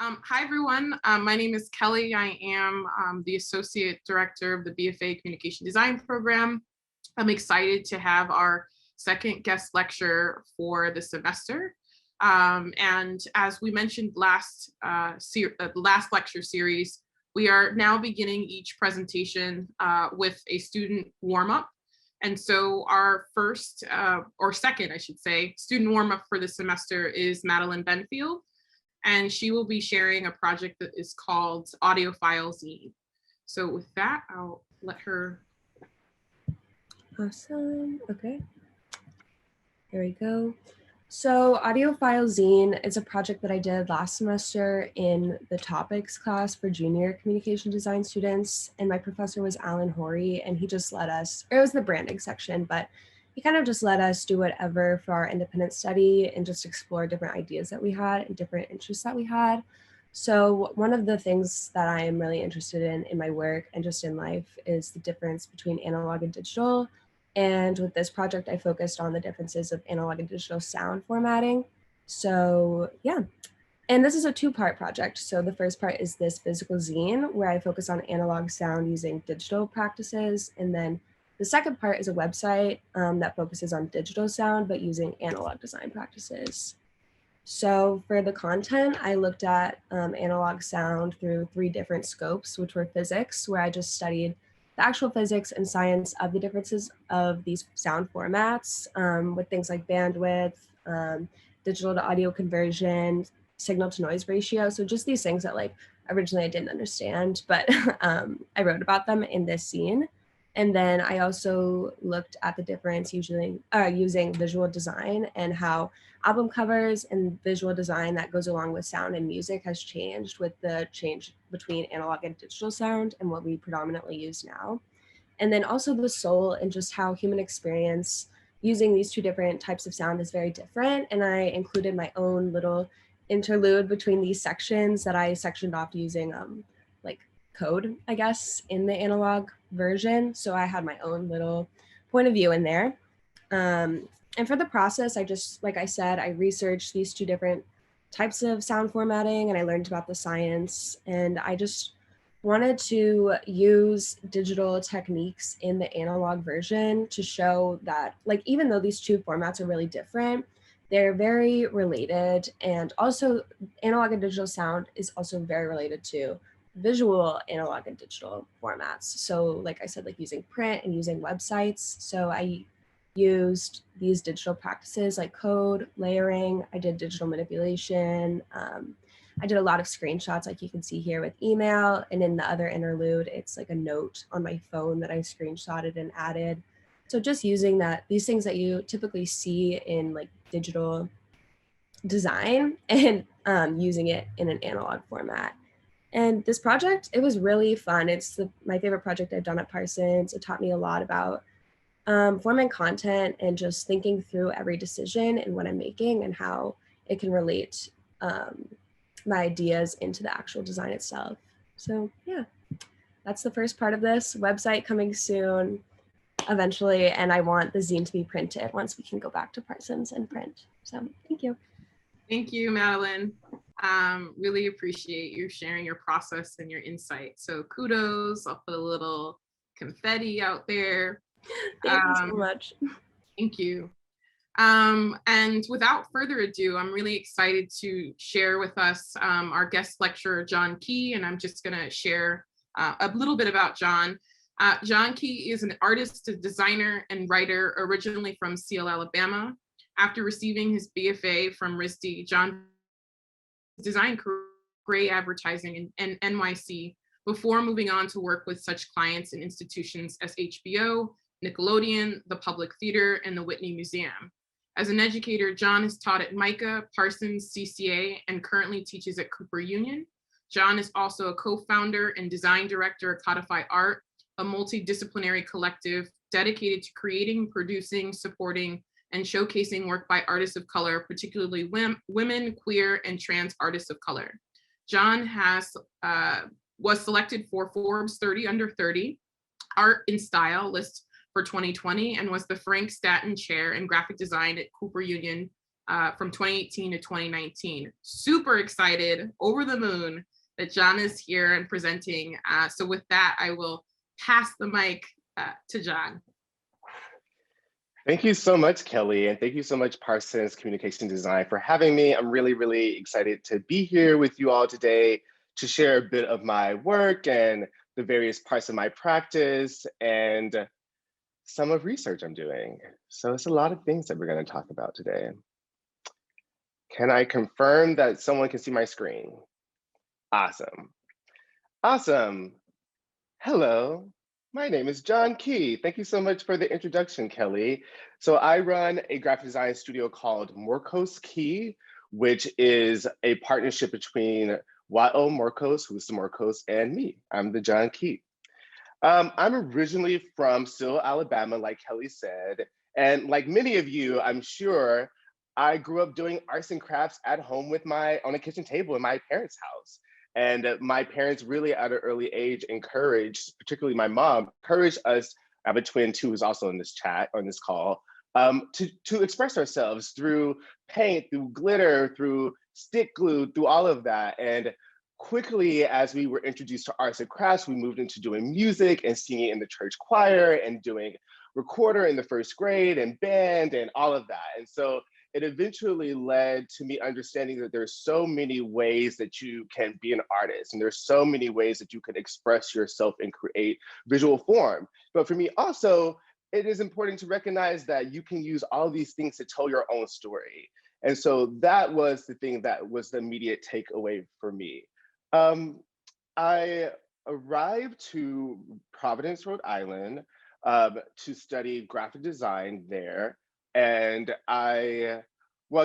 Hi, everyone. My name is Kelly. I am the Associate Director of the BFA Communication Design Program. I'm excited to have our second guest lecture for the semester. And as we mentioned last lecture series, we are now beginning each presentation with a student warm-up. And so our first, or second, I should say, student warm-up for the semester is Madeline Benfield. And she will be sharing a project that is called Audiophile zine. So with that, I'll let her. Awesome. Okay. Here we go. So Audiophile zine is a project that I did last semester in the topics class for junior communication design students. And my professor was Alan Horry, and he just let us, or it was the branding section, but he kind of just let us do whatever for our independent study and just explore different ideas that we had and different interests that we had. So one of the things that I am really interested in my work and just in life is the difference between analog and digital. And with this project, I focused on the differences of analog and digital sound formatting. So yeah, and this is a two-part project. So the first part is this physical zine where I focus on analog sound using digital practices. And then the second part is a website that focuses on digital sound, but using analog design practices. So for the content, I looked at analog sound through 3 different scopes, which were physics, where I just studied the actual physics and science of the differences of these sound formats with things like bandwidth, digital to audio conversion, signal to noise ratio. So just these things that like originally I didn't understand, but I wrote about them in this zine. And then I also looked at the difference using visual design and how album covers and visual design that goes along with sound and music has changed with the change between analog and digital sound and what we predominantly use now. And then also the soul and just how human experience using these 2 different types of sound is very different. And I included my own little interlude between these sections that I sectioned off using like code, I guess, in the analog version. So I had my own little point of view in there. And for the process, I just, like I said, I researched these 2 different types of sound formatting and I learned about the science. And I just wanted to use digital techniques in the analog version to show that, like, even though these 2 formats are really different, they're very related. And also analog and digital sound is also very related to visual analog and digital formats. So like I said, like using print and using websites. So I used these digital practices like code, layering. I did digital manipulation. I did a lot of screenshots like you can see here with email. And in the other interlude, it's like a note on my phone that I screenshotted and added. So just using these things that you typically see in like digital design and using it in an analog format. And this project, it was really fun. It's my favorite project I've done at Parsons. It taught me a lot about forming content and just thinking through every decision and what I'm making and how it can relate my ideas into the actual design itself. So yeah, that's the first part of this. Website coming soon, eventually, and I want the zine to be printed once we can go back to Parsons and print. So thank you. Thank you, Madeline. Really appreciate you sharing your process and your insight. So kudos, I'll put a little confetti out there. Thank you so much. Thank you. And without further ado, I'm really excited to share with us our guest lecturer, Jon Key, and I'm just gonna share a little bit about Jon. Jon Key is an artist, a designer, and writer originally from Seal, Alabama. After receiving his BFA from RISD, Jon designed gray advertising in NYC before moving on to work with such clients and institutions as HBO, Nickelodeon, the Public Theater, and the Whitney Museum. As an educator, Jon has taught at MICA, Parsons, CCA, and currently teaches at Cooper Union. Jon is also a co-founder and design director at Codify Art, a multidisciplinary collective dedicated to creating, producing, supporting, and showcasing work by artists of color, particularly women, queer, and trans artists of color. Jon was selected for Forbes 30 Under 30 Art in Style list for 2020 and was the Frank Staton Chair in Graphic Design at Cooper Union from 2018 to 2019. Super excited, over the moon that Jon is here and presenting. So with that, I will pass the mic to Jon. Thank you so much, Kelly, and thank you so much, Parsons Communication Design, for having me. I'm really, really excited to be here with you all today to share a bit of my work and the various parts of my practice and some of research I'm doing. So it's a lot of things that we're going to talk about today. Can I confirm that someone can see my screen? Awesome. Awesome. Hello. My name is Jon Key. Thank you so much for the introduction, Kelly. So I run a graphic design studio called Morcos Key, which is a partnership between Y.O. Morcos, who's the Morcos, and me. I'm the Jon Key. I'm originally from Sill, Alabama, like Kelly said. And like many of you, I'm sure, I grew up doing arts and crafts at home on a kitchen table in my parents' house. And my parents really at an early age encouraged, particularly my mom, encouraged us, I have a twin too who's also in this chat, on this call, to express ourselves through paint, through glitter, through stick glue, through all of that. And quickly, as we were introduced to arts and crafts, we moved into doing music and singing in the church choir and doing recorder in the first grade and band and all of that. And so it eventually led to me understanding that there's so many ways that you can be an artist, and there's so many ways that you can express yourself and create visual form. But for me also, it is important to recognize that you can use all of these things to tell your own story. And so that was the thing that was the immediate takeaway for me. I arrived to Providence, Rhode Island, to study graphic design there. And I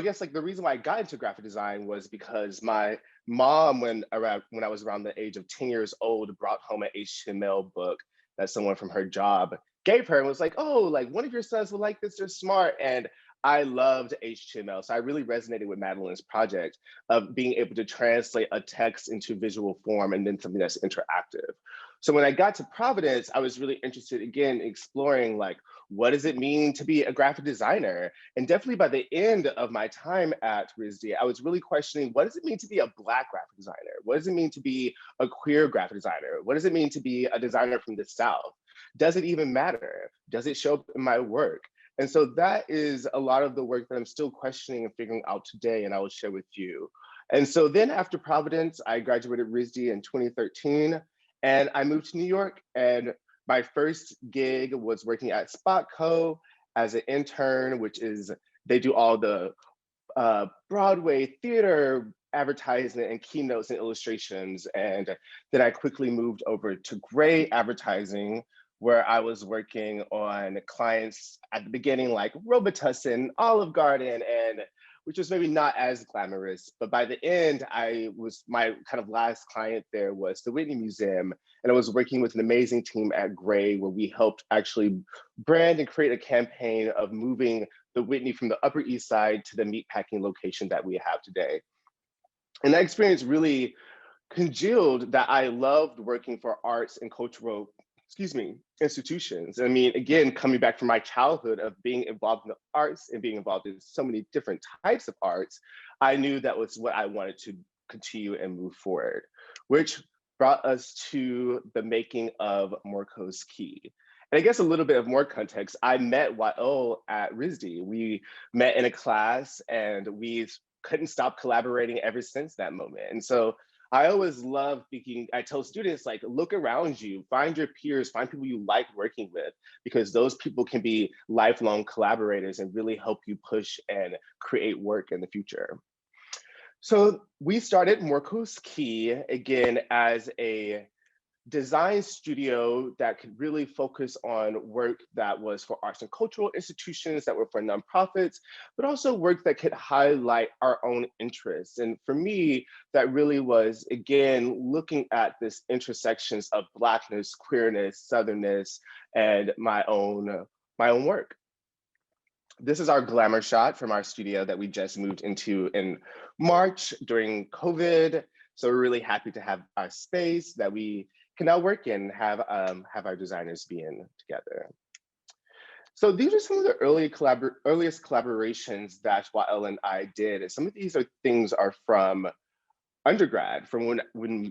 guess like the reason why I got into graphic design was because my mom, when I was around the age of 10 years old, brought home an HTML book that someone from her job gave her and was like, oh, like one of your sons will like this, they're smart. And I loved HTML. So I really resonated with Madeline's project of being able to translate a text into visual form and then something that's interactive. So when I got to Providence, I was really interested again, exploring like, what does it mean to be a graphic designer? And definitely by the end of my time at RISD, I was really questioning, what does it mean to be a Black graphic designer? What does it mean to be a queer graphic designer? What does it mean to be a designer from the South? Does it even matter? Does it show up in my work? And so that is a lot of the work that I'm still questioning and figuring out today, and I will share with you. And so then after Providence, I graduated RISD in 2013, and I moved to New York, and my first gig was working at Spotco as an intern, which is, they do all the Broadway theater advertisement and keynotes and illustrations. And then I quickly moved over to Gray Advertising, where I was working on clients at the beginning, like Robitussin, Olive Garden, and which was maybe not as glamorous. But by the end, my kind of last client there was the Whitney Museum. And I was working with an amazing team at Gray, where we helped actually brand and create a campaign of moving the Whitney from the Upper East Side to the meatpacking location that we have today. And that experience really congealed that I loved working for arts and cultural institutions. I mean, again, coming back from my childhood of being involved in the arts and being involved in so many different types of arts, I knew that was what I wanted to continue and move forward, which brought us to the making of Morcos Key. And I guess a little bit of more context, I met Y.O. at RISD. We met in a class and we couldn't stop collaborating ever since that moment. And so I always love thinking, I tell students, like, look around you, find your peers, find people you like working with, because those people can be lifelong collaborators and really help you push and create work in the future. So we started Morcos Key, again, as a design studio that could really focus on work that was for arts and cultural institutions, that were for nonprofits, but also work that could highlight our own interests. And for me, that really was, again, looking at this intersections of Blackness, queerness, Southernness, and my own work. This is our glamour shot from our studio that we just moved into in March during COVID. So we're really happy to have our space that we can now work in, have our designers be in together. So these are some of the earliest collaborations that Wael and I did. And some of these things are from undergrad, from when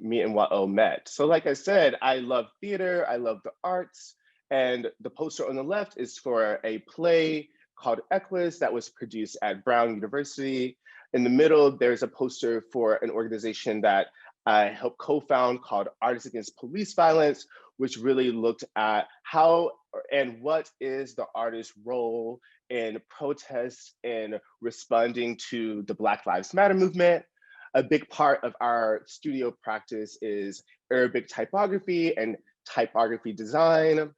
me and Wael met. So like I said, I love theater, I love the arts, and the poster on the left is for a play called Equus that was produced at Brown University. In the middle, there's a poster for an organization that I helped co-found called Artists Against Police Violence, which really looked at how and what is the artist's role in protests and responding to the Black Lives Matter movement. A big part of our studio practice is Arabic typography and typography design.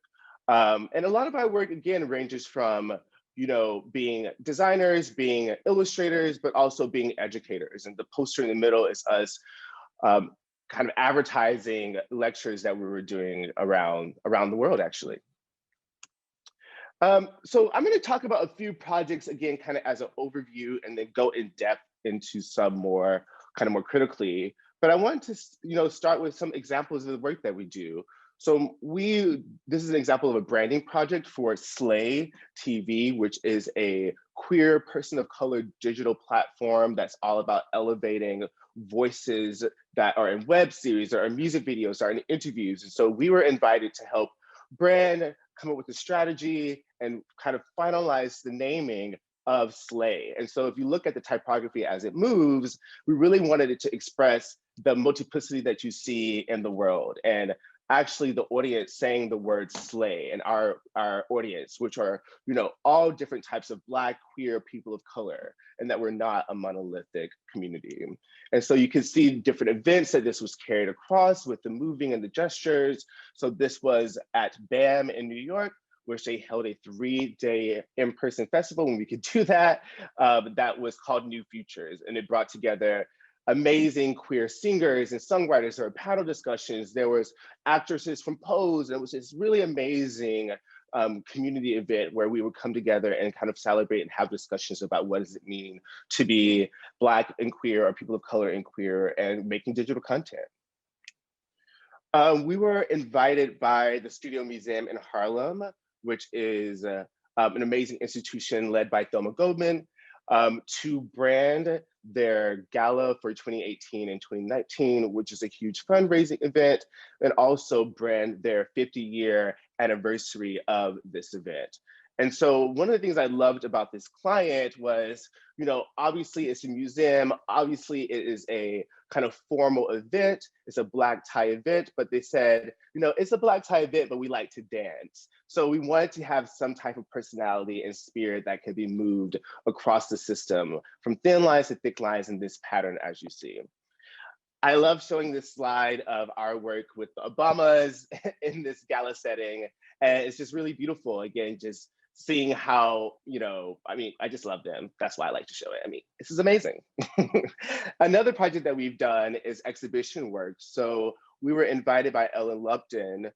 And a lot of our work, again, ranges from being designers, being illustrators, but also being educators. And the poster in the middle is us kind of advertising lectures that we were doing around the world, actually. So I'm going to talk about a few projects, again, kind of as an overview, and then go in depth into some more critically. But I want to start with some examples of the work that we do. So this is an example of a branding project for Slay TV, which is a queer person of color digital platform that's all about elevating voices that are in web series or in music videos or in interviews. And so we were invited to help brand come up with a strategy and kind of finalize the naming of Slay. And so if you look at the typography as it moves, we really wanted it to express the multiplicity that you see in the world. And actually the audience saying the word slay, and our audience, which are all different types of Black, queer, people of color, and that we're not a monolithic community. And so you can see different events that this was carried across with the moving and the gestures. So this was at BAM in New York, which they held a 3-day in-person festival when we could do that. That was called New Futures, and it brought together amazing queer singers and songwriters. There were panel discussions. There was actresses from Pose. And it was this really amazing community event where we would come together and kind of celebrate and have discussions about what does it mean to be Black and queer, or people of color and queer, and making digital content. We were invited by the Studio Museum in Harlem, which is an amazing institution led by Thelma Goldman, to brand their gala for 2018 and 2019, which is a huge fundraising event, and also brand their 50-year anniversary of this event. And so one of the things I loved about this client was, obviously it's a museum, obviously it is a kind of formal event, it's a Black tie event, but they said, it's a Black tie event, but we like to dance. So we wanted to have some type of personality and spirit that could be moved across the system, from thin lines to thick lines in this pattern, as you see. I love showing this slide of our work with the Obamas in this gala setting. And it's just really beautiful. Again, just seeing how, I just love them. That's why I like to show it. This is amazing. Another project that we've done is exhibition work. So we were invited by Ellen Lupton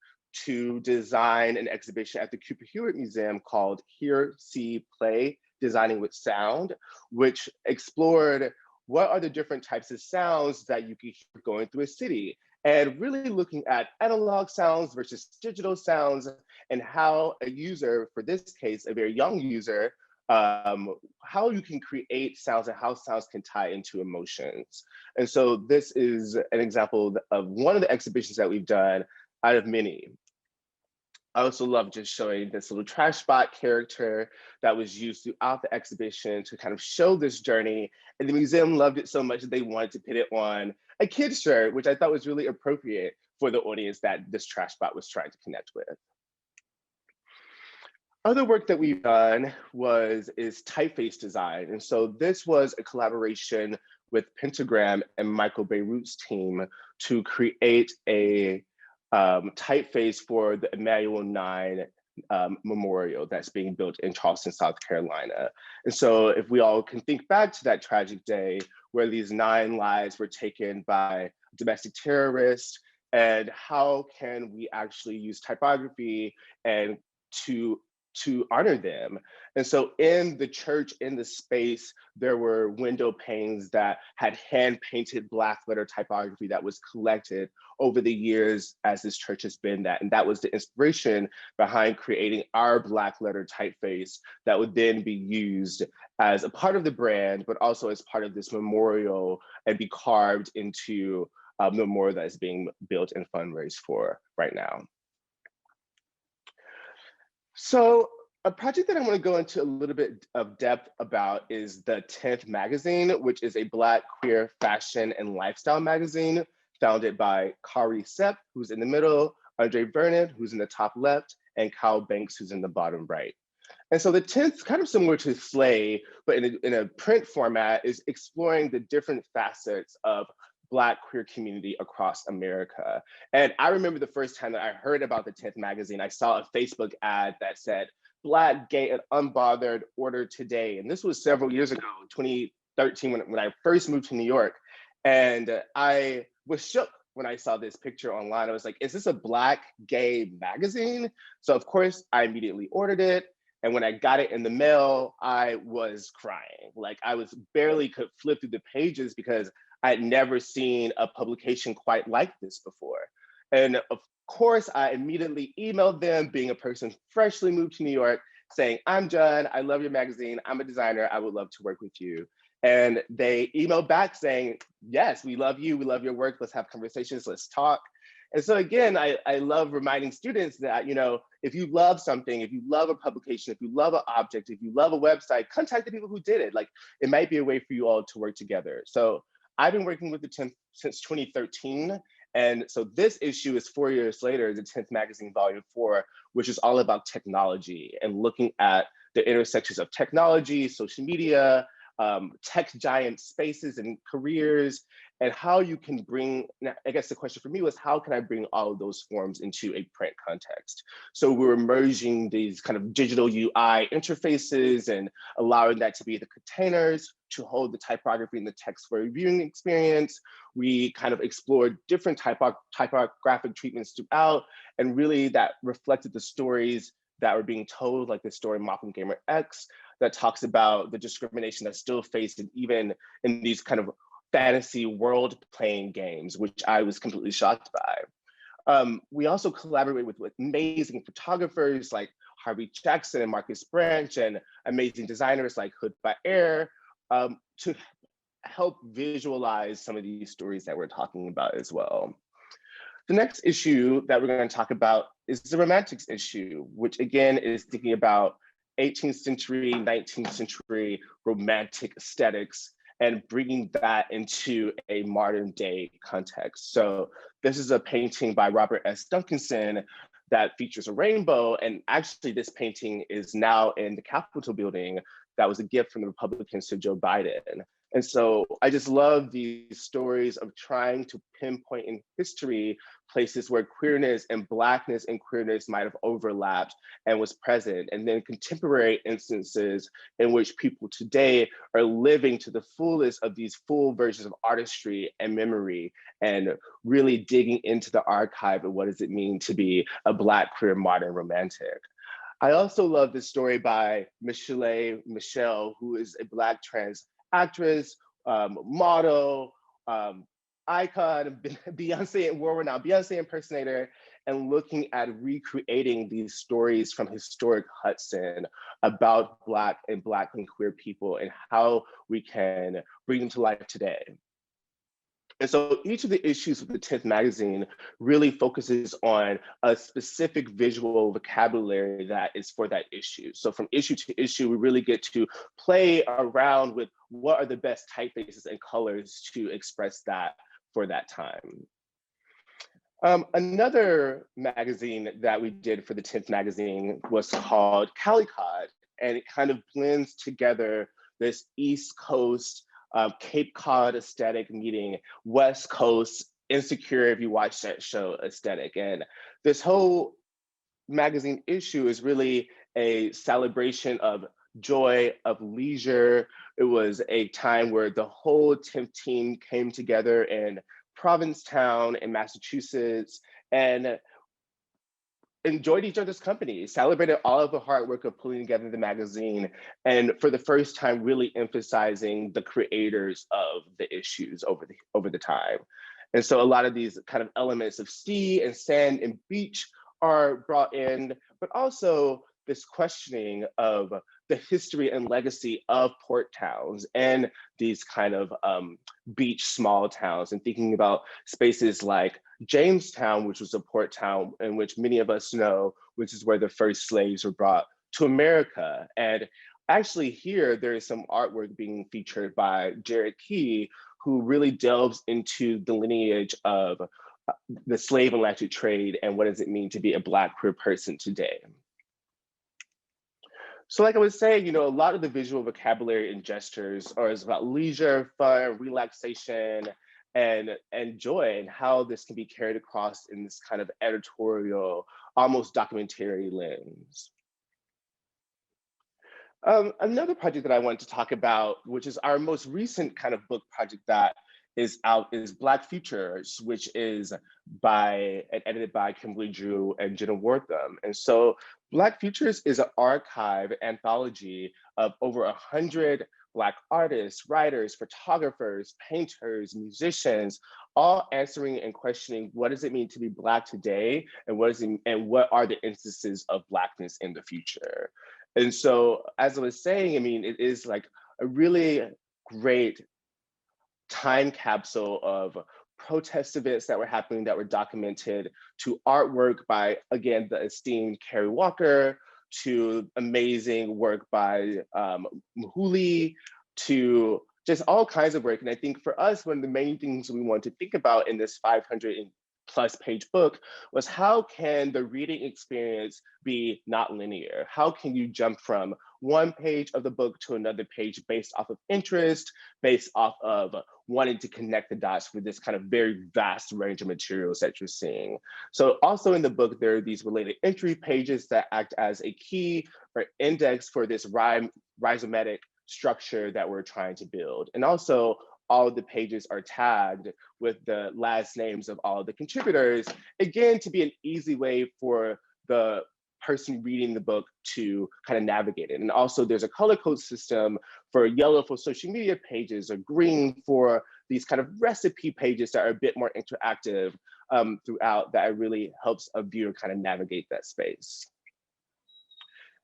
to design an exhibition at the Cooper Hewitt Museum called Hear, See, Play, Designing with Sound, which explored what are the different types of sounds that you can hear going through a city, and really looking at analog sounds versus digital sounds, and how a user, for this case, a very young user, how you can create sounds and how sounds can tie into emotions. And so this is an example of one of the exhibitions that we've done out of many. I also love just showing this little trash bot character that was used throughout the exhibition to kind of show this journey. And the museum loved it so much that they wanted to put it on a kid's shirt, which I thought was really appropriate for the audience that this trash bot was trying to connect with. Other work that we've done is typeface design. And so this was a collaboration with Pentagram and Michael Beirut's team to create a typeface for the Emmanuel 9 memorial that's being built in Charleston, South Carolina. And so if we all can think back to that tragic day where these 9 lives were taken by domestic terrorists, and how can we actually use typography and to to honor them. And so in the church, in the space, there were window panes that had hand-painted Black letter typography that was collected over the years as this church has been that. And that was the inspiration behind creating our Black letter typeface that would then be used as a part of the brand, but also as part of this memorial and be carved into the memorial that is being built and fundraised for right now. So a project that I want to go into a little bit of depth about is the 10th magazine, which is a Black queer fashion and lifestyle magazine founded by Kari Sepp, who's in the middle, Andre Vernon, who's in the top left, and Kyle Banks, who's in the bottom right. And so the 10th, kind of similar to Slay, but in a print format, is exploring the different facets of Black queer community across America. And I remember the first time that I heard about the 10th magazine, I saw a Facebook ad that said, Black, gay, and unbothered, order today. And this was several years ago, 2013, when I first moved to New York. And I was shook when I saw this picture online. I was like, is this a Black gay magazine? So of course, I immediately ordered it. And when I got it in the mail, I was crying. Like I was barely could flip through the pages because I had never seen a publication quite like this before. And of course, I immediately emailed them, being a person freshly moved to New York, saying, I'm Jon, I love your magazine, I'm a designer, I would love to work with you. And they emailed back saying, yes, we love you, we love your work, let's have conversations, let's talk. And so again, I love reminding students that, you know, if you love something, if you love a publication, if you love an object, if you love a website, contact the people who did it. Like, it might be a way for you all to work together. So I've been working with the 10th since 2013. And so this issue is 4 years later, the 10th magazine, volume 4, which is all about technology and looking at the intersections of technology, social media, tech giant spaces and careers, and how you can bring, I guess the question for me was, how can I bring all of those forms into a print context? So we're merging these kind of digital UI interfaces and allowing that to be the containers to hold the typography and the text for a viewing experience. We kind of explored different typographic treatments throughout, and really that reflected the stories that were being told, like the story Malcolm Gamer X, that talks about the discrimination that's still faced even in these kind of fantasy world playing games, which I was completely shocked by. We also collaborate with amazing photographers like Harvey Jackson and Marcus Branch, and amazing designers like Hood by Air, to help visualize some of these stories that we're talking about as well. The next issue that we're going to talk about is the romantics issue, which again is thinking about 18th century, 19th century romantic aesthetics and bringing that into a modern day context. So this is a painting by Robert S. Duncanson that features a rainbow. And actually this painting is now in the Capitol building. That was a gift from the Republicans to Joe Biden. And so I just love these stories of trying to pinpoint in history places where queerness and Blackness and queerness might have overlapped and was present, and then contemporary instances in which people today are living to the fullest of these full versions of artistry and memory, and really digging into the archive of what does it mean to be a Black queer modern romantic. I also love this story by Michelle, who is a Black trans actress, model, icon, Beyonce and world-renowned Beyonce impersonator, and looking at recreating these stories from historic Hudson about Black and queer people and how we can bring them to life today. And so each of the issues of the 10th magazine really focuses on a specific visual vocabulary that is for that issue. So from issue to issue, we really get to play around with what are the best typefaces and colors to express that for that time. Another magazine that we did for the 10th magazine was called Calicod, and it kind of blends together this East Coast Cape Cod aesthetic meeting West Coast Insecure, if you watch that show, aesthetic. And this whole magazine issue is really a celebration of joy, of leisure. It was a time where the whole 10th team came together in Provincetown in Massachusetts, and enjoyed each other's company, celebrated all of the hard work of pulling together the magazine, and for the first time really emphasizing the creators of the issues over the time. And so a lot of these kind of elements of sea and sand and beach are brought in, but also this questioning of the history and legacy of port towns and these kind of beach small towns, and thinking about spaces like Jamestown, which was a port town in which many of us know, which is where the first slaves were brought to America. And actually here, there is some artwork being featured by Jon Key, who really delves into the lineage of the slave and Atlantic trade and what does it mean to be a Black queer person today. So like I was saying, you know, a lot of the visual vocabulary and gestures is about leisure, fun, relaxation, and joy, and how this can be carried across in this kind of editorial, almost documentary lens. Another project that I wanted to talk about, which is our most recent kind of book project that is out, is Black Futures, which is by and edited by Kimberly Drew and Jenna Wortham. And so Black Futures is an archive anthology of over 100 Black artists, writers, photographers, painters, musicians, all answering and questioning what does it mean to be Black today, and what are the instances of Blackness in the future. And so, as I was saying, I mean, it is like a really great time capsule of protest events that were happening that were documented, to artwork by, again, the esteemed Carrie Walker, to amazing work by Muhuli, to just all kinds of work. And I think for us, one of the main things we want to think about in this 500+ page book was, how can the reading experience be not linear? How can you jump from one page of the book to another page based off of interest, based off of wanting to connect the dots with this kind of very vast range of materials that you're seeing? So also in the book, there are these related entry pages that act as a key or index for this rhizomatic structure that we're trying to build. And also, all of the pages are tagged with the last names of all of the contributors, again, to be an easy way for the person reading the book to kind of navigate it. And also there's a color code system for yellow for social media pages, or green for these kind of recipe pages that are a bit more interactive throughout, that really helps a viewer kind of navigate that space.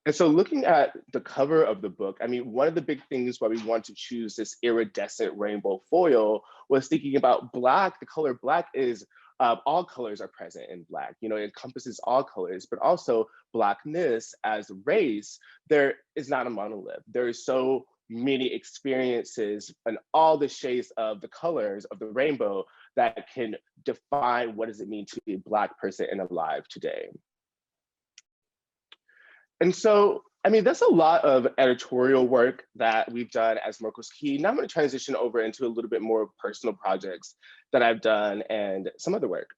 And so looking at the cover of the book, I mean, one of the big things why we want to choose this iridescent rainbow foil was thinking about Black. The color Black is, all colors are present in Black. You know, it encompasses all colors, but also Blackness as race, there is not a monolith. There is so many experiences and all the shades of the colors of the rainbow that can define what does it mean to be a Black person and alive today. And so, I mean, that's a lot of editorial work that we've done as Merkle's Key. Now I'm going to transition over into a little bit more personal projects that I've done and some other work.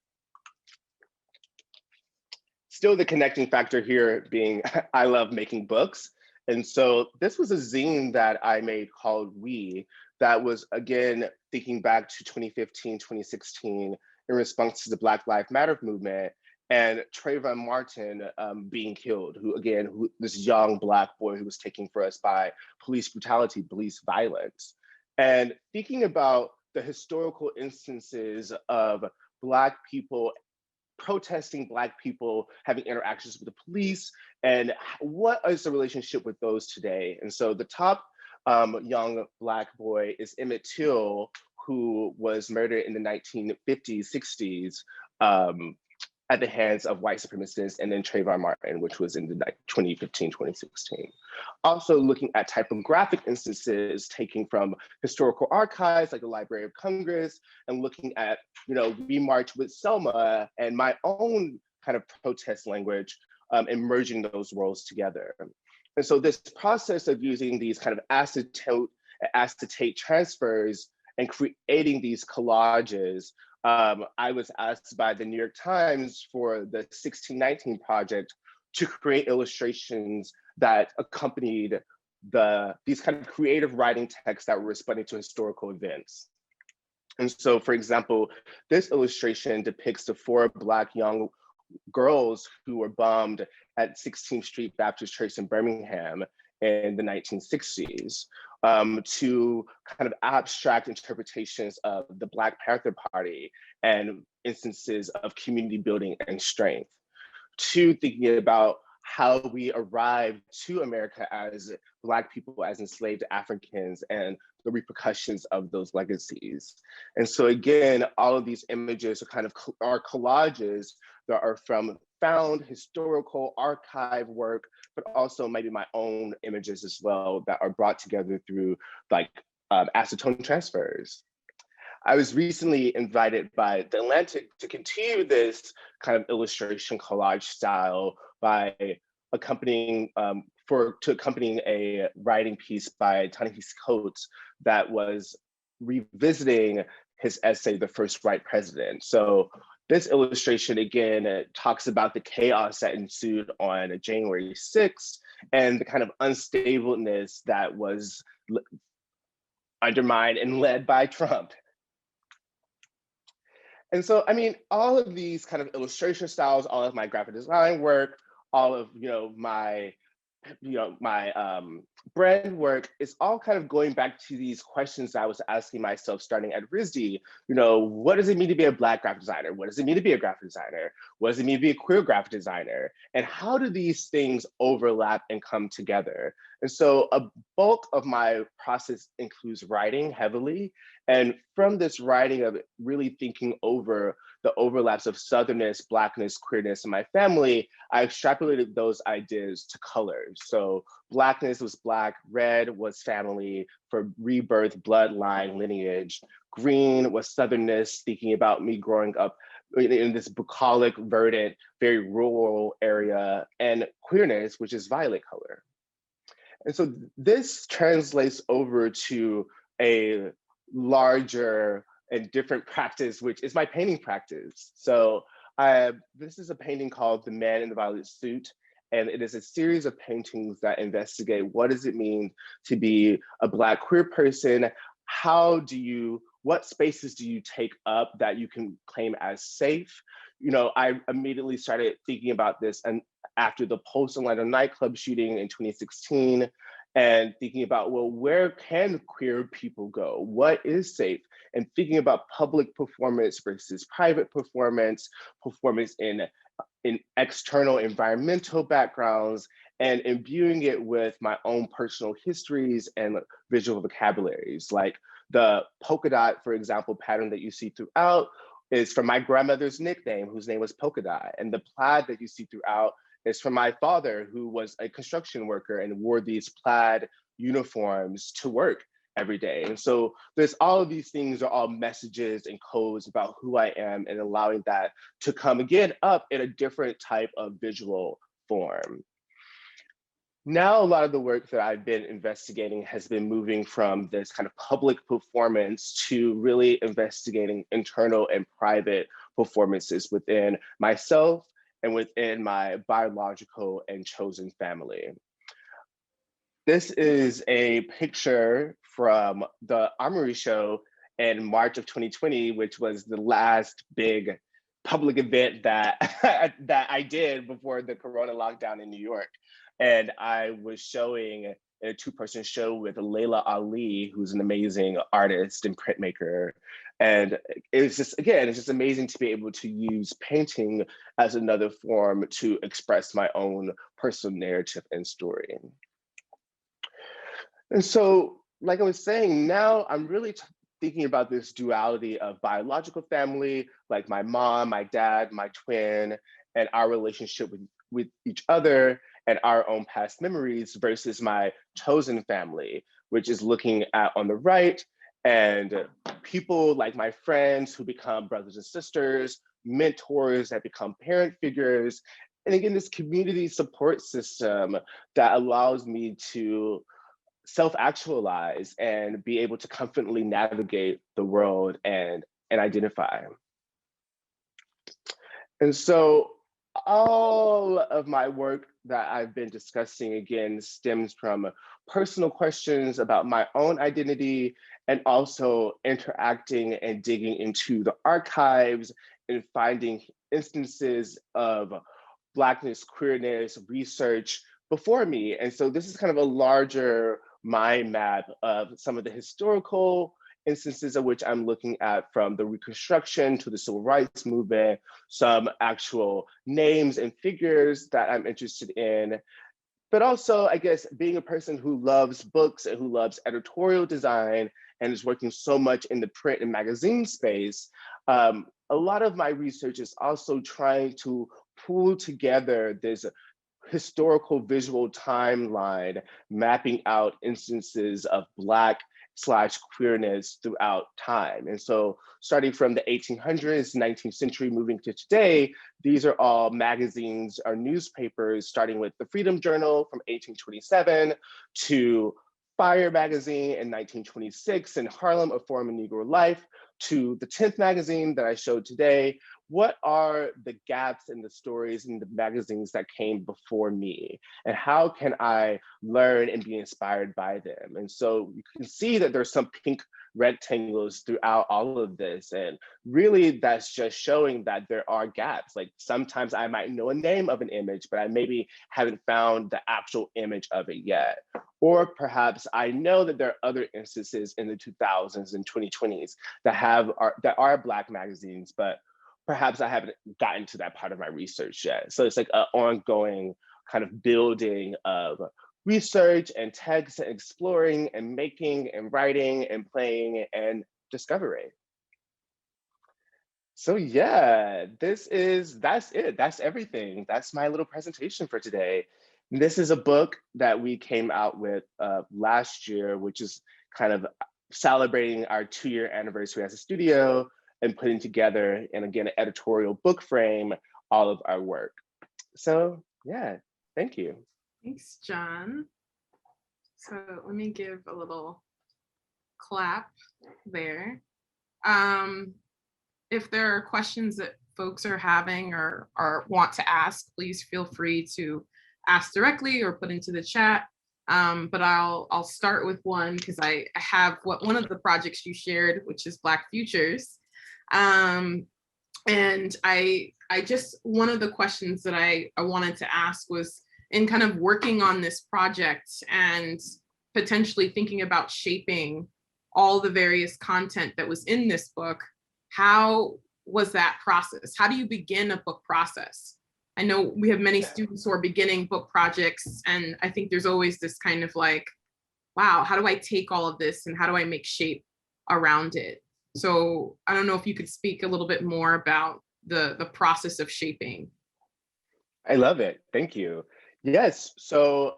Still the connecting factor here being I love making books. And so this was a zine that I made called We, that was, again, thinking back to 2015, 2016, in response to the Black Lives Matter movement, and Trayvon Martin being killed, this young Black boy who was taken for us by police brutality, police violence. And thinking about the historical instances of Black people protesting, Black people having interactions with the police, and what is the relationship with those today? And so the top young Black boy is Emmett Till, who was murdered in the 1950s, 60s, at the hands of white supremacists, and then Trayvon Martin, which was in the 2015, 2016. Also looking at typographic instances taken from historical archives like the Library of Congress, and looking at, you know, We March with Selma and my own kind of protest language, and merging those worlds together. And so this process of using these kind of acetate transfers and creating these collages, I was asked by the New York Times for the 1619 project to create illustrations that accompanied these kind of creative writing texts that were responding to historical events. And so, for example, this illustration depicts the 4 Black young girls who were bombed at 16th Street Baptist Church in Birmingham in the 1960s, to kind of abstract interpretations of the Black Panther Party and instances of community building and strength, to thinking about how we arrived to America as Black people, as enslaved Africans, and the repercussions of those legacies. And so again, all of these images are kind of are collages that are from found historical archive work, but also maybe my own images as well that are brought together through like acetone transfers. I was recently invited by The Atlantic to continue this kind of illustration collage style by accompanying a writing piece by Ta-Nehisi Coates that was revisiting his essay, The First White President. So this illustration, again, talks about the chaos that ensued on January 6th and the kind of unstableness that was undermined and led by Trump. And so, I mean, all of these kind of illustration styles, all of my graphic design work, all of my brand work is all kind of going back to these questions that I was asking myself starting at RISD. What does it mean to be a Black graphic designer? What does it mean to be a graphic designer? What does it mean to be a queer graphic designer? And how do these things overlap and come together? And so a bulk of my process includes writing heavily. And from this writing of really thinking over the overlaps of Southernness, Blackness, queerness in my family, I extrapolated those ideas to colors. So Blackness was Black, red was family for rebirth, bloodline, lineage. Green was Southernness, thinking about me growing up in this bucolic, verdant, very rural area, and queerness, which is violet color. And so this translates over to a larger and different practice, which is my painting practice. So this is a painting called The Man in the Violet Suit. And it is a series of paintings that investigate what does it mean to be a Black queer person? What spaces do you take up that you can claim as safe? I immediately started thinking about this and after the Post-Atlanta nightclub shooting in 2016, and thinking about, well, where can queer people go? What is safe? And thinking about public performance versus private performance in external environmental backgrounds, and imbuing it with my own personal histories and visual vocabularies. Like the polka dot, for example, pattern that you see throughout is from my grandmother's nickname, whose name was Polka Dot. And the plaid that you see throughout is from my father, who was a construction worker and wore these plaid uniforms to work every day. And so there's all of these things are all messages and codes about who I am, and allowing that to come again up in a different type of visual form. Now, a lot of the work that I've been investigating has been moving from this kind of public performance to really investigating internal and private performances within myself and within my biological and chosen family. This is a picture from the Armory Show in March of 2020, which was the last big public event that, that I did before the Corona lockdown in New York. And I was showing a two-person show with Layla Ali, who's an amazing artist and printmaker. And it's just, again, it's just amazing to be able to use painting as another form to express my own personal narrative and story. And so, like I was saying, now I'm really thinking about this duality of biological family, like my mom, my dad, my twin, and our relationship with each other and our own past memories, versus my chosen family, which is looking at on the right, and people like my friends who become brothers and sisters, mentors that become parent figures, and again, this community support system that allows me to self-actualize and be able to confidently navigate the world and identify. And so all of my work that I've been discussing, again, stems from personal questions about my own identity, and also interacting and digging into the archives and finding instances of Blackness, queerness, research before me. And so this is kind of a larger mind map of some of the historical instances of which I'm looking at, from the Reconstruction to the Civil Rights Movement, some actual names and figures that I'm interested in. But also, I guess, being a person who loves books and who loves editorial design and is working so much in the print and magazine space, a lot of my research is also trying to pull together this historical visual timeline, mapping out instances of Black/queerness throughout time. And so starting from the 1800s, 19th century, moving to today, these are all magazines or newspapers, starting with the Freedom Journal from 1827 to Fire magazine in 1926, and Harlem, A Form of Negro Life, to the 10th magazine that I showed today. What are the gaps in the stories in the magazines that came before me? And how can I learn and be inspired by them? And so you can see that there's some pink rectangles throughout all of this. And really that's just showing that there are gaps. Like sometimes I might know a name of an image, but I maybe haven't found the actual image of it yet. Or perhaps I know that there are other instances in the 2000s and 2020s that are Black magazines, but perhaps I haven't gotten to that part of my research yet. So it's like an ongoing kind of building of research and text and exploring and making and writing and playing and discovering. So yeah, that's it. That's everything. That's my little presentation for today. This is a book that we came out with last year, which is kind of celebrating our 2-year anniversary as a studio and putting together, and again, an editorial book frame, all of our work. So yeah, thank you. Thanks, Jon. So let me give a little clap there. If there are questions that folks are having or want to ask, please feel free to ask directly or put into the chat. But I'll start with one because I have one of the projects you shared, which is Black Futures. And I just, one of the questions that I wanted to ask was, in kind of working on this project and potentially thinking about shaping all the various content that was in this book, how was that process? How do you begin a book process? I know we have many students who are beginning book projects, and I think there's always this kind of like, wow, how do I take all of this and how do I make shape around it? So I don't know if you could speak a little bit more about the process of shaping. I love it. Thank you. Yes. So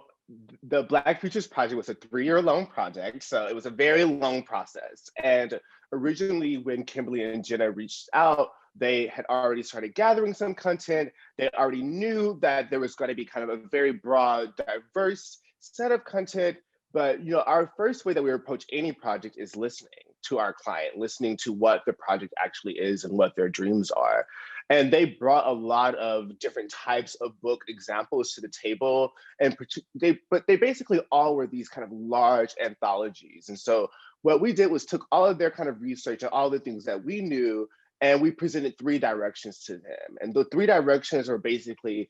the Black Futures Project was a 3-year-long project. So it was a very long process. And originally when Kimberly and Jenna reached out, they had already started gathering some content. They already knew that there was going to be kind of a very broad, diverse set of content. But our first way that we approach any project is listening to our client, listening to what the project actually is and what their dreams are. And they brought a lot of different types of book examples to the table. But they basically all were these kind of large anthologies. And so what we did was took all of their kind of research and all the things that we knew, and we presented 3 directions to them. And the 3 directions are basically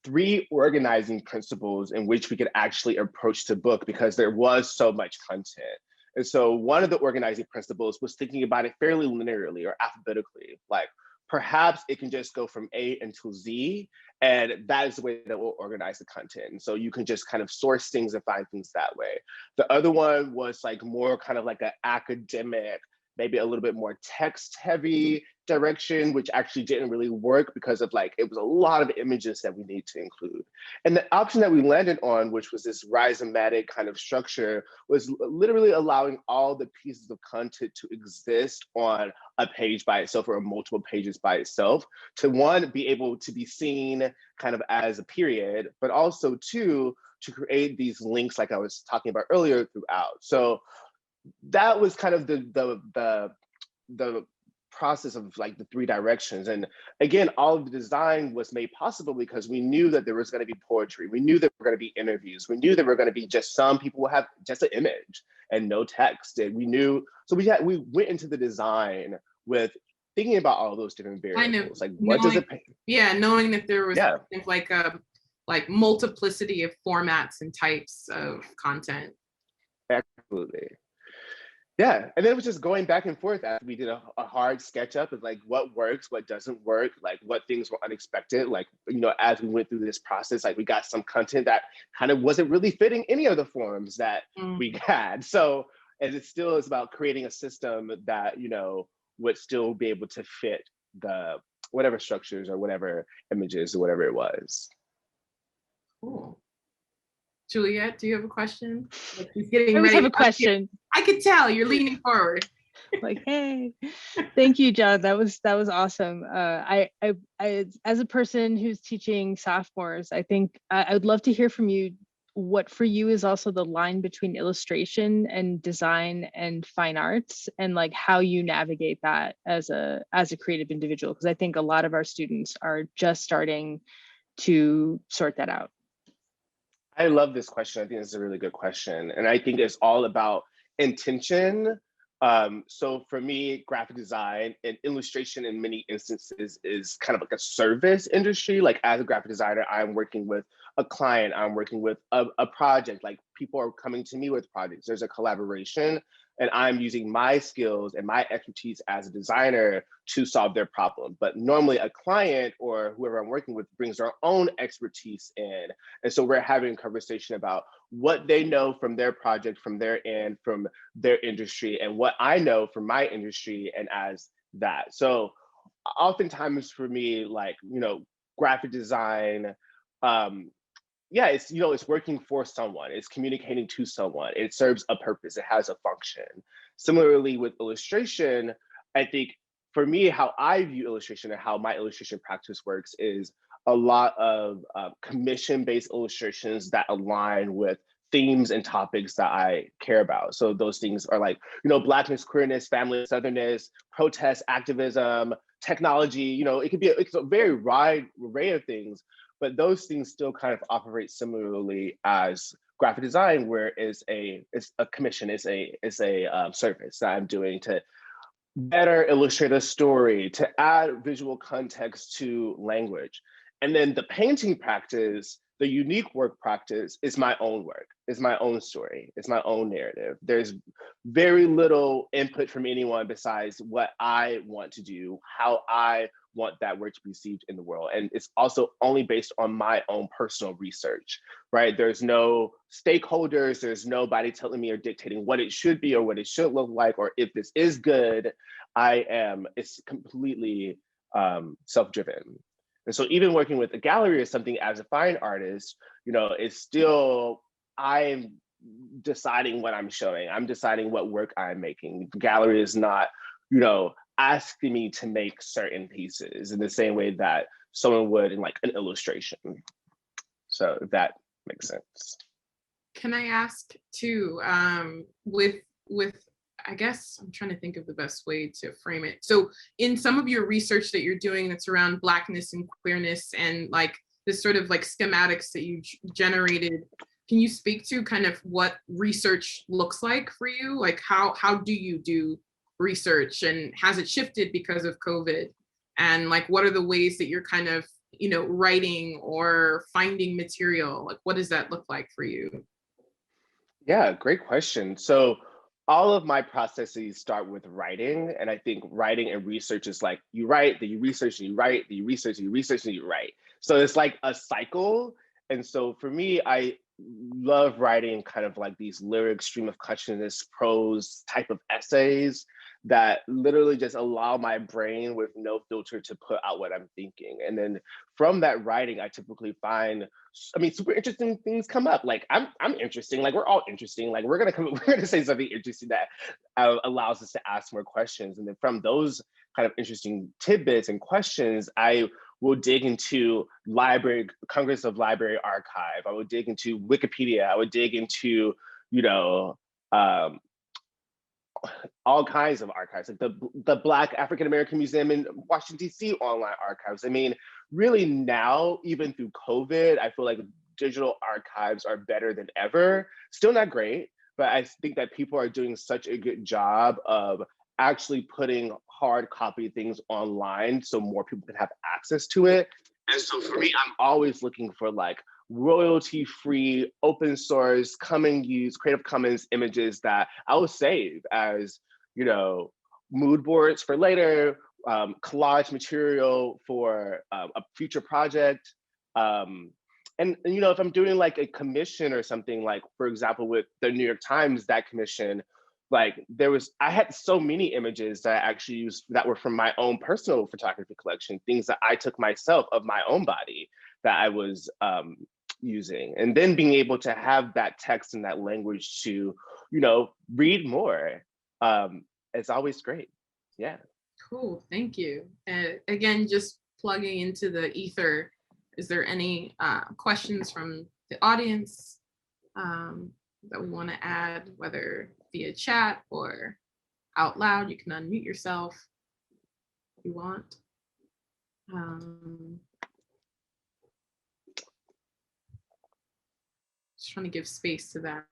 3 organizing principles in which we could actually approach the book, because there was so much content. And so one of the organizing principles was thinking about it fairly linearly or alphabetically, like perhaps it can just go from A until Z, and that is the way that we'll organize the content. And so you can just kind of source things and find things that way. The other one was like more kind of like an academic, maybe a little bit more text heavy direction, which actually didn't really work because of like, it was a lot of images that we need to include. And the option that we landed on, which was this rhizomatic kind of structure, was literally allowing all the pieces of content to exist on a page by itself or multiple pages by itself, to one, be able to be seen kind of as a period, but also 2, to create these links like I was talking about earlier throughout. So that was kind of the process of like the 3 directions. And again, all of the design was made possible because we knew that there was going to be poetry. We knew that there were going to be interviews. We knew there were going to be just some people will have just an image and no text. And we knew, so we went into the design with thinking about all those different Kind of variables, like what does knowing, it, yeah, knowing that there was yeah, kind of like multiplicity of formats and types of content. absolutely. Yeah, and then it was just going back and forth as we did a hard sketch up of like what works, what doesn't work, like what things were unexpected. Like, you know, as we went through this process, like we got some content that kind of wasn't really fitting any of the forms that we had. So, and it still is about creating a system that, you know, would still be able to fit the whatever structures or whatever images or whatever it was. Cool. Juliet, do you have a question? Like she's getting I always ready. have a question. I could tell you're leaning forward. Like, hey, thank you, Jon. That was awesome. I as a person who's teaching sophomores, I think I would love to hear from you what for you is also the line between illustration and design and fine arts, and like how you navigate that as a creative individual, because I think a lot of our students are just starting to sort that out. I love this question. I think it's a really good question. And I think it's all about intention. So for me, graphic design and illustration in many instances is kind of like a service industry. Like as a graphic designer, I'm working with a client, I'm working with a project, like people are coming to me with projects. There's a collaboration and I'm using my skills and my expertise as a designer to solve their problem. But normally a client or whoever I'm working with brings their own expertise in. And so we're having a conversation about what they know from their project, from their end, from their industry, and what I know from my industry and as that. So oftentimes for me, like, you know, graphic design, yeah, it's, you know, it's working for someone, it's communicating to someone, it serves a purpose, it has a function. Similarly with illustration, I think for me, how I view illustration and how my illustration practice works is a lot of commission-based illustrations that align with themes and topics that I care about. So those things are like, you know, Blackness, queerness, family, Southernness, protest, activism, technology, you know, it's a very wide array of things, but those things still kind of operate similarly as graphic design, where it's a commission, it's a service that I'm doing to better illustrate a story, to add visual context to language. And then the painting practice, the unique work practice is my own work, is my own story, it's my own narrative. There's very little input from anyone besides what I want to do, how I want that work to be received in the world. And it's also only based on my own personal research, right? There's no stakeholders, there's nobody telling me or dictating what it should be or what it should look like, or if this is good. It's completely self-driven. And so even working with a gallery or something as a fine artist, you know, it's still, I'm deciding what I'm showing. I'm deciding what work I'm making. The gallery is not, you know, asking me to make certain pieces in the same way that someone would in like an illustration. So if that makes sense. Can I ask too, with I guess I'm trying to think of the best way to frame it. So in some of your research that you're doing that's around Blackness and queerness and like this sort of like schematics that you generated, can you speak to kind of what research looks like for you? Like how do you do research, and has it shifted because of COVID? And like what are the ways that you're kind of, you know, writing or finding material? Like what does that look like for you? Yeah, great question. So all of my processes start with writing. And I think writing and research is like, you write, then you research, and you write, then you research, and you research, and you write. So it's like a cycle. And so for me, I love writing kind of like these lyric, stream of consciousness, prose type of essays that literally just allow my brain with no filter to put out what I'm thinking. And then from that writing, I typically find, I mean, super interesting things come up. Like I'm interesting, like we're all interesting. Like we're gonna say something interesting that allows us to ask more questions. And then from those kind of interesting tidbits and questions, I will dig into Congress of Library Archive. I would dig into Wikipedia. I would dig into, you know, all kinds of archives, like the Black African American Museum in Washington, DC online archives. I mean, really now, even through COVID, I feel like digital archives are better than ever. Still not great, but I think that people are doing such a good job of actually putting hard copy things online so more people can have access to it. And so for me, I'm always looking for like royalty-free, open source, come and use Creative Commons images that I will save as, you know, mood boards for later, collage material for a future project. And you know, if I'm doing like a commission or something, like for example with the New York Times, that commission, like I had so many images that I actually used that were from my own personal photography collection, things that I took myself of my own body that I was using, and then being able to have that text and that language to, you know, read more. It's always great. Yeah. Cool, thank you. Again, just plugging into the ether, is there any questions from the audience that we want to add, whether via chat or out loud? You can unmute yourself if you want. Just trying to give space to that.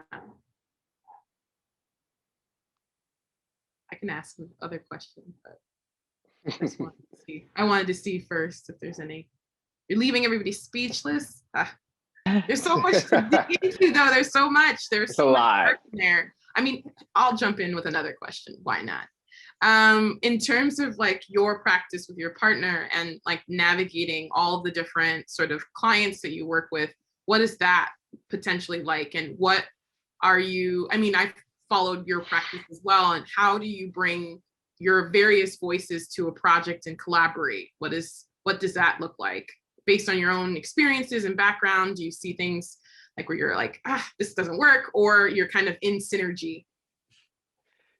I can ask some other questions, but I wanted to see first if there's any. You're leaving everybody speechless. There's so much to dig into, though. There's so much. There's so much there. I mean, I'll jump in with another question. Why not? In terms of like your practice with your partner and like navigating all the different sort of clients that you work with, what is that potentially like? And what are you, I mean, I've followed your practice as well. And how do you bring your various voices to a project and collaborate? What does that look like? Based on your own experiences and background, do you see things like where you're like, this doesn't work, or you're kind of in synergy?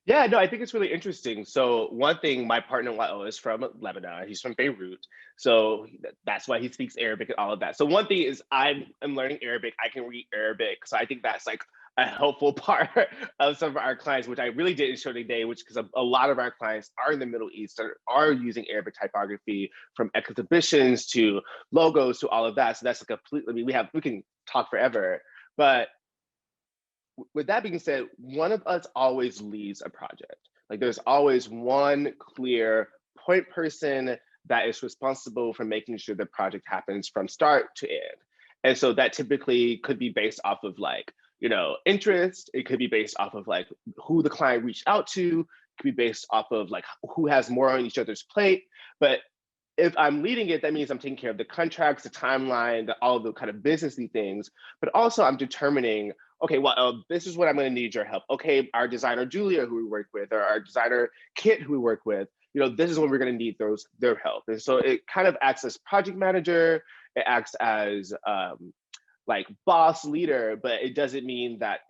Yeah, no, I think it's really interesting. So one thing, my partner Wael is from Lebanon. He's from Beirut. So that's why he speaks Arabic and all of that. So one thing is I'm learning Arabic. I can read Arabic. So I think that's like a helpful part of some of our clients, which I really didn't show today, which because a lot of our clients are in the Middle East, are using Arabic typography, from exhibitions to logos to all of that. So that's a completely, we can talk forever. But with that being said, one of us always leads a project. Like there's always one clear point person that is responsible for making sure the project happens from start to end. And so that typically could be based off of like, you know, interest. It could be based off of like who the client reached out to. It could be based off of like who has more on each other's plate. But if I'm leading it, that means I'm taking care of the contracts, the timeline, all of the kind of businessy things. But also I'm determining, okay, well, this is what I'm going to need your help. Okay, our designer Julia, who we work with, or our designer Kit, who we work with, you know, this is when we're going to need their help. And so it kind of acts as project manager. It acts as like boss leader, but it doesn't mean that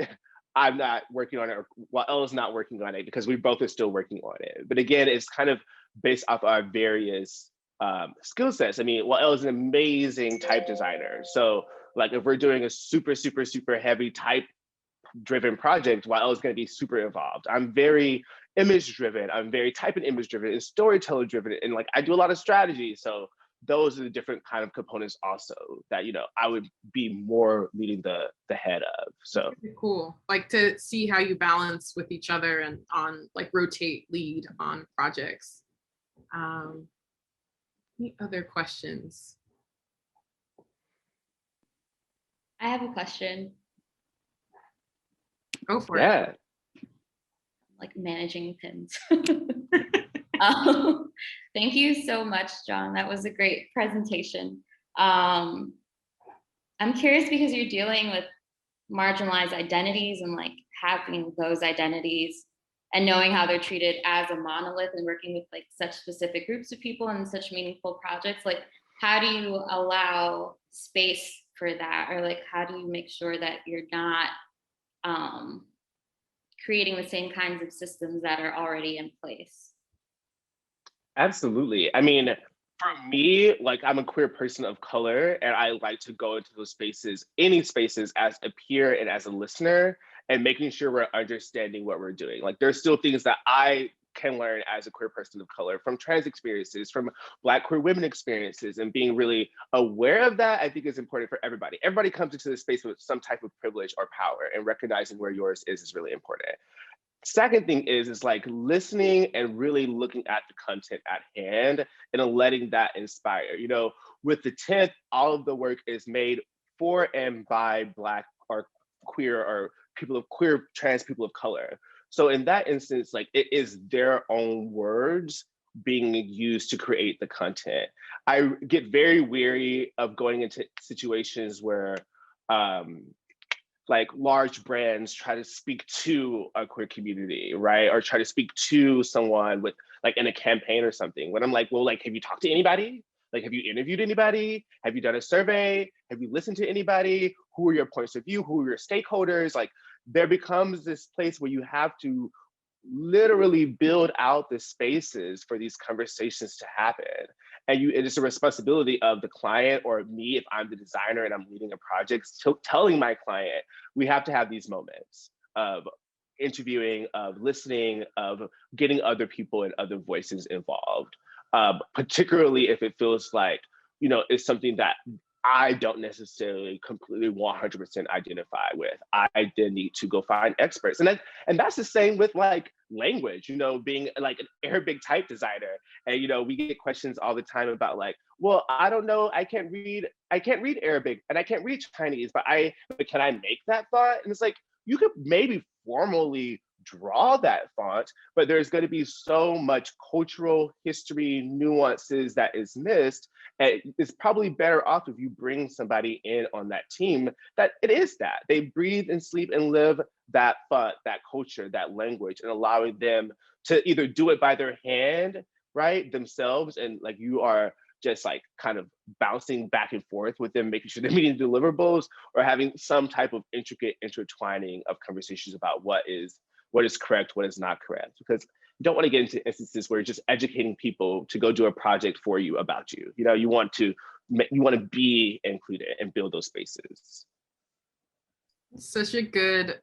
I'm not working on it or Wael's not working on it, because we both are still working on it. But again, it's kind of based off our various skill sets. I mean, Wael is an amazing type designer. So like if we're doing a super, super, super heavy type driven project, Wael is going to be super involved. I'm very image driven. I'm very type and image driven and storyteller driven. And like I do a lot of strategy. So those are the different kind of components also that, you know, I would be more leading the head of. So cool. Like to see how you balance with each other and on like rotate lead on projects. Any other questions? I have a question. Go for it. Like managing pins. Thank you so much, Jon. That was a great presentation. I'm curious because you're dealing with marginalized identities and like having those identities and knowing how they're treated as a monolith and working with like such specific groups of people and such meaningful projects. Like, how do you allow space for that? Or like, how do you make sure that you're not creating the same kinds of systems that are already in place? Absolutely. I mean, for me, like I'm a queer person of color and I like to go into those spaces, any spaces, as a peer and as a listener, and making sure we're understanding what we're doing. Like there's still things that I can learn as a queer person of color from trans experiences, from Black queer women experiences, and being really aware of that, I think is important for everybody. Everybody comes into this space with some type of privilege or power, and recognizing where yours is really important. second thing is like listening and really looking at the content at hand and letting that inspire. You know, with the 10th, all of the work is made for and by Black or queer or people of queer, trans people of color. So in that instance, like it is their own words being used to create the content. I get very weary of going into situations where like large brands try to speak to a queer community, right? Or try to speak to someone with like in a campaign or something. When I'm like, well, like, have you talked to anybody? Like, have you interviewed anybody? Have you done a survey? Have you listened to anybody? Who are your points of view? Who are your stakeholders? Like, there becomes this place where you have to literally build out the spaces for these conversations to happen. And it is a responsibility of the client or me, if I'm the designer and I'm leading a project, telling my client, we have to have these moments of interviewing, of listening, of getting other people and other voices involved. Particularly if it feels like, you know, it's something that I don't necessarily completely 100% identify with. I then need to go find experts. And that's the same with like language, you know, being like an Arabic type designer. And, you know, we get questions all the time about like, well, I don't know, I can't read Arabic and I can't read Chinese, but can I make that font? And it's like, you could maybe formally draw that font, but there's going to be so much cultural history nuances that is missed. And it's probably better off if you bring somebody in on that team that it is that they breathe and sleep and live that font, that culture, that language, and allowing them to either do it by their hand, right, themselves, and like you are just like kind of bouncing back and forth with them, making sure they're meeting deliverables, or having some type of intricate intertwining of conversations about what is correct, what is not correct. Because you don't want to get into instances where you're just educating people to go do a project for you about you. You know, you want to be included and build those spaces. Such a good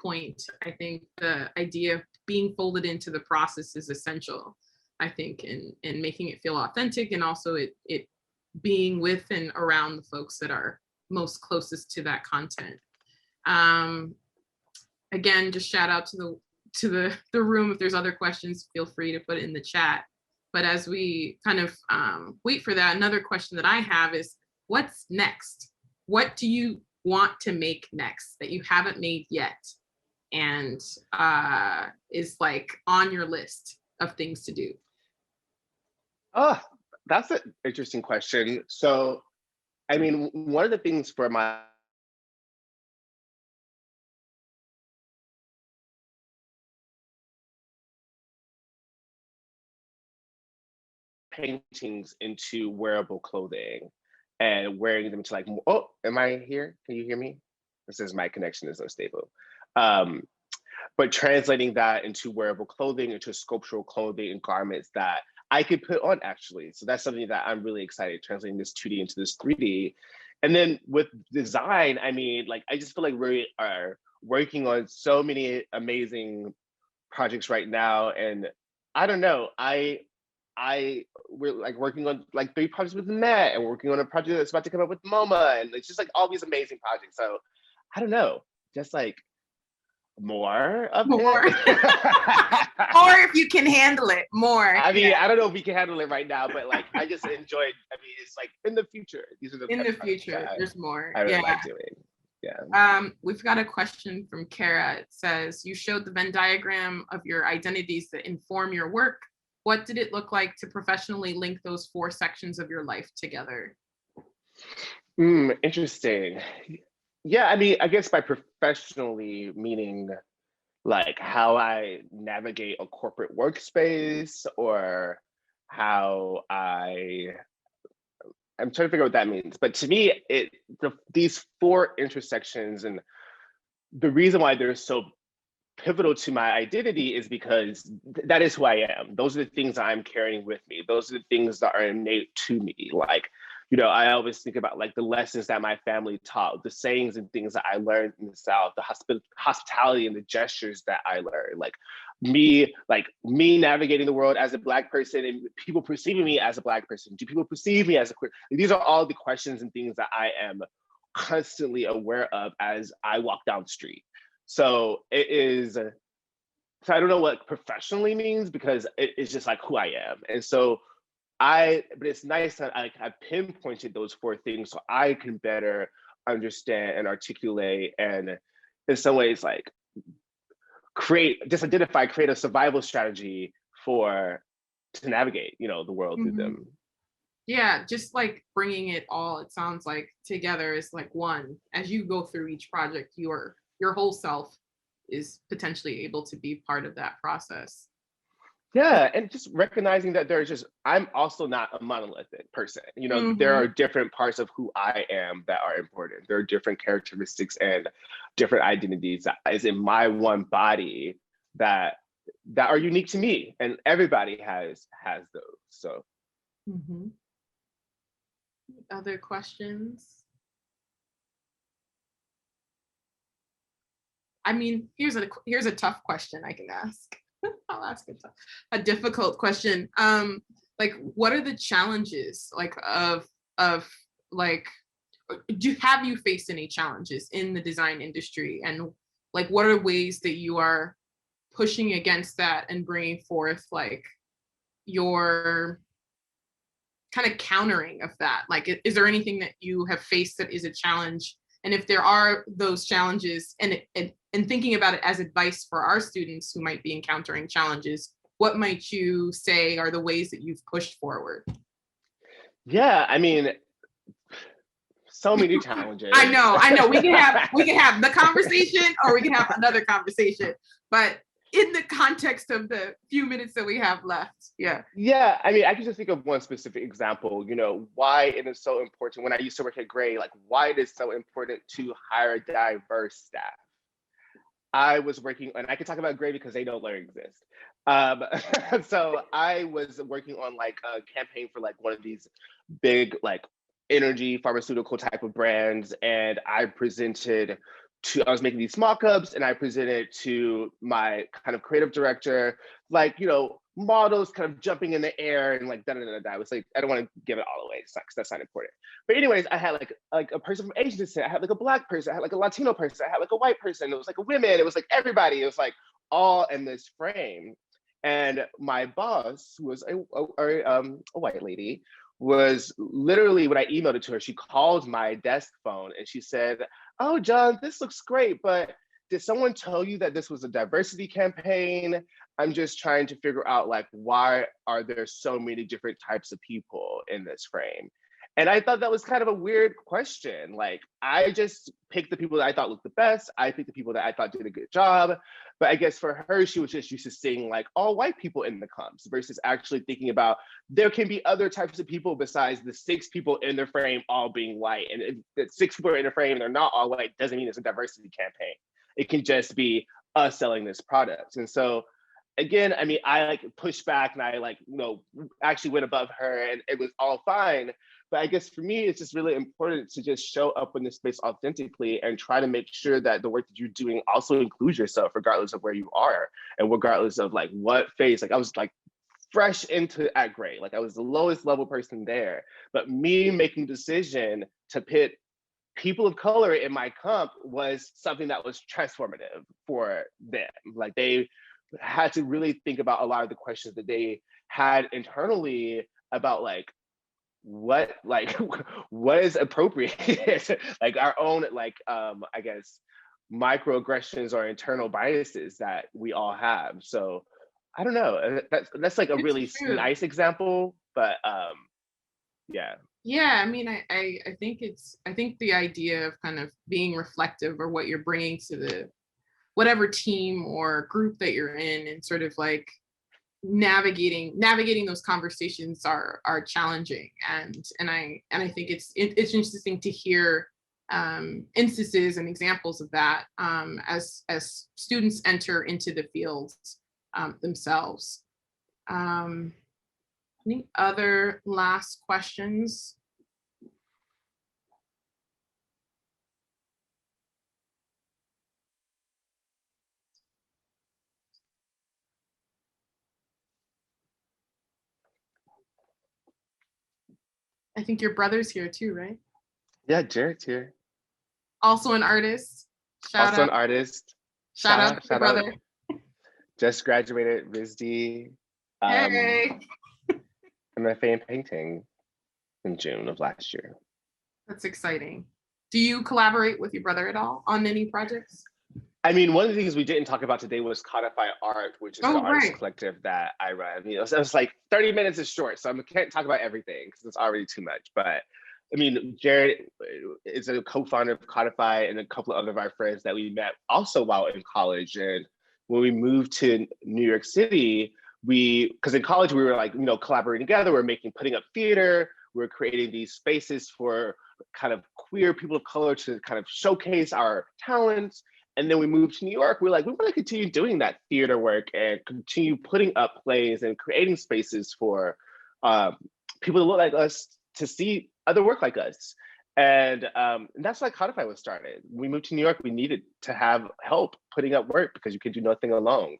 point. I think the idea of being folded into the process is essential, I think, in making it feel authentic, and also it being with and around the folks that are most closest to that content. Again, just shout out to the room. If there's other questions, feel free to put it in the chat. But as we kind of wait for that, another question that I have is, what's next? What do you want to make next that you haven't made yet, and is like on your list of things to do? Oh, that's an interesting question. So, I mean, one of the things for my paintings into wearable clothing and wearing them to like, oh, am I here? Can you hear me? It says my connection is unstable. But translating that into wearable clothing, into sculptural clothing and garments that I could put on actually. So that's something that I'm really excited, translating this 2D into this 3D. And then with design, I mean, like, I just feel like we are working on so many amazing projects right now. And I don't know, we're like working on like 3 projects with Matt, and working on a project that's about to come up with MoMA, and it's just like all these amazing projects. So I don't know, just like more of more. it. Or if you can handle it, more. I mean, I don't know if we can handle it right now, but like I just enjoyed. I mean, it's like in the future. These are the in the future. There's more. I really like doing. Yeah. We've got a question from Kara. It says, you showed the Venn diagram of your identities that inform your work. What did it look like to professionally link those 4 sections of your life together? Interesting. Yeah, I mean, I guess by professionally meaning like how I navigate a corporate workspace, or how I'm trying to figure out what that means. But to me, these 4 intersections, and the reason why they're so pivotal to my identity is because that is who I am. Those are the things I'm carrying with me. Those are the things that are innate to me. Like, you know, I always think about like the lessons that my family taught, the sayings and things that I learned in the South, the hospitality and the gestures that I learned, like me navigating the world as a Black person, and people perceiving me as a Black person. Do people perceive me as a queer? These are all the questions and things that I am constantly aware of as I walk down the street. So it is so I don't know what professionally means because it's just like who I am. And so but it's nice that I pinpointed those 4 things so I can better understand and articulate and in some ways like create a survival strategy to navigate, the world through them. Yeah, just like bringing it all, it sounds like together is like one. As you go through each project, your whole self is potentially able to be part of that process. Yeah, and just recognizing that I'm also not a monolithic person. There are different parts of who I am that are important. There are different characteristics and different identities that is in my one body that are unique to me, and everybody has those. So. Other questions? I mean, here's a tough question I can ask. I'll ask a difficult question. Like, what are the challenges of like, have you faced any challenges in the design industry, and like what are ways that you are pushing against that and bringing forth like your kind of countering of that? Like, is there anything that you have faced that is a challenge? And if there are those challenges, and thinking about it as advice for our students who might be encountering challenges, what might you say are the ways that you've pushed forward? Yeah, I mean, so many challenges. I know. We can have the conversation, or we can have another conversation, but in the context of the few minutes that we have left. Yeah. Yeah, I mean, I can just think of one specific example, why it is so important. When I used to work at Gray, like why it is so important to hire diverse staff. I was working, and I can talk about Gray because they no longer exist. So I was working on like a campaign for like one of these big like energy pharmaceutical type of brands, and I was making these mock-ups, and I presented to my kind of creative director, like, models kind of jumping in the air and like da-da-da-da. I was like, I don't want to give it all away, because that's not important. But anyways, I had like a person from Asian descent, I had like a Black person, I had like a Latino person, I had like a white person, it was like a woman, it was like everybody, it was like all in this frame. And my boss, who was a white lady, was literally, when I emailed it to her, she called my desk phone and she said, "Oh, Jon, this looks great, but did someone tell you that this was a diversity campaign? I'm just trying to figure out like, why are there so many different types of people in this frame?" And I thought that was kind of a weird question. Like, I just picked the people that I thought looked the best. I picked the people that I thought did a good job. But I guess for her, she was just used to seeing like all white people in the comps versus actually thinking about there can be other types of people besides the 6 people in the frame all being white. And if the 6 people are in the frame and they're not all white, doesn't mean it's a diversity campaign. It can just be us selling this product. And so again, I mean, I like pushed back, and I like, actually went above her, and it was all fine. But I guess for me, it's just really important to just show up in this space authentically and try to make sure that the work that you're doing also includes yourself, regardless of where you are and regardless of like what phase. Like I was like fresh into at Gray, like I was the lowest level person there. But me making the decision to put people of color in my comp was something that was transformative for them. Like they had to really think about a lot of the questions that they had internally about like, what is appropriate, like our own like I guess microaggressions or internal biases that we all have. So I don't know, that's like a really nice example, but yeah. I mean, I think the idea of kind of being reflective or what you're bringing to the whatever team or group that you're in, and sort of like navigating those conversations are challenging, and I think it's interesting to hear instances and examples of that as students enter into the fields themselves. Any other last questions? I think your brother's here too, right? Yeah, Jared's here. Also an artist. An artist. Shout out to your brother. Just graduated RISD. Hey, MFA in painting in June of last year. that's exciting. Do you collaborate with your brother at all on any projects? I mean, one of the things we didn't talk about today was Codify Art, which is an artist Right. collective that I run. You know, so it's like 30 minutes is short, so I can't talk about everything because it's already too much. But I mean, Jared is a co-founder of Codify, and a couple of other of our friends that we met also while in college. And when we moved to New York City, because in college we were like, you know, collaborating together, putting up theater, we're creating these spaces for kind of queer people of color to kind of showcase our talents. And then we moved to New York. We're like, we want to continue doing that theater work and continue putting up plays and creating spaces for people to look like us, to see other work like us. And that's why Codify was started. We moved to New York, we needed to have help putting up work because you can do nothing alone.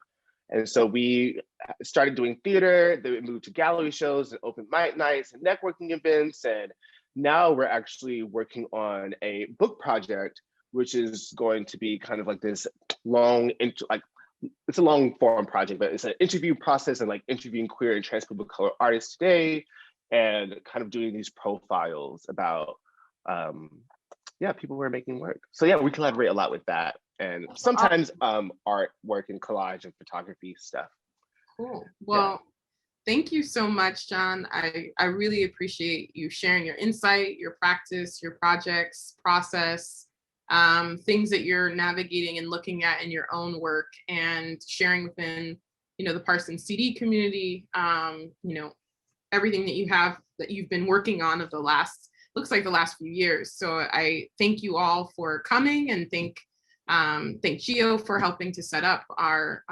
And so we started doing theater, then we moved to gallery shows and open mic nights and networking events. And now we're actually working on a book project, which is going to be kind of like this long, it's a long form project, but it's an interview process and like interviewing queer and trans people of color artists today and kind of doing these profiles about, people who are making work. So yeah, we collaborate a lot with that. And sometimes art work and collage and photography stuff. Cool. Well, thank you so much, Jon. I really appreciate you sharing your insight, your practice, your projects, process, things that you're navigating and looking at in your own work and sharing within, the Parsons CD community, everything that you've been working on of the last few years. So I thank you all for coming, and thank Gio for helping to set up our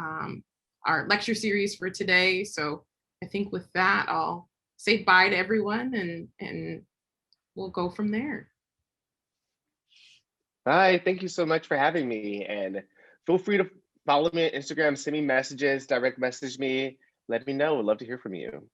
lecture series for today. So I think with that, I'll say bye to everyone and we'll go from there. Bye, thank you so much for having me. And feel free to follow me on Instagram, send me messages, direct message me, let me know. I'd love to hear from you.